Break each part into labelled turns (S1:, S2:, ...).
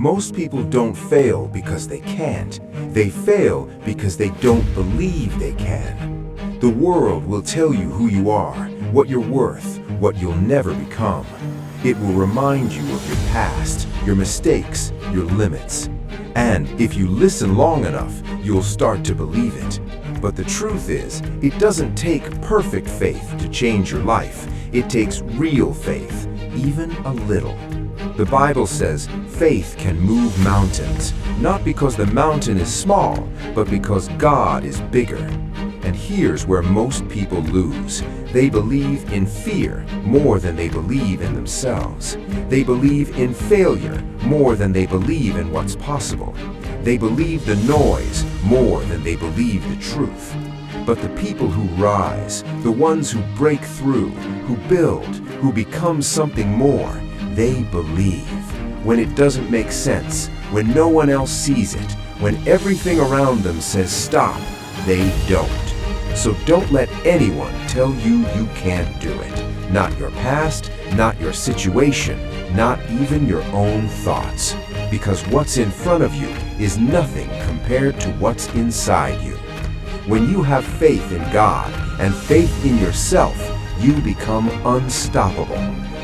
S1: Most people don't fail because they can't. They fail because they don't believe they can. The world will tell you who you are, what you're worth, what you'll never become. It will remind you of your past, your mistakes, your limits. And if you listen long enough, you'll start to believe it. But the truth is, it doesn't take perfect faith to change your life. It takes real faith, even a little. The Bible says faith can move mountains, not because the mountain is small, but because God is bigger. And here's where most people lose. They believe in fear more than they believe in themselves. They believe in failure more than they believe in what's possible. They believe the noise more than they believe the truth. But the people who rise, the ones who break through, who build, who become something more, they believe. When it doesn't make sense, when no one else sees it, when everything around them says stop, they don't. So don't let anyone tell you you can't do it. Not your past, not your situation, not even your own thoughts. Because what's in front of you is nothing compared to what's inside you. When you have faith in God and faith in yourself, you become unstoppable.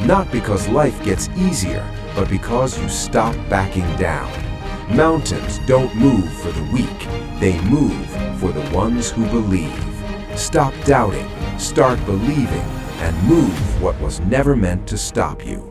S1: Not because life gets easier, but because you stop backing down. Mountains don't move for the weak. They move for the ones who believe. Stop doubting, start believing, and move what was never meant to stop you.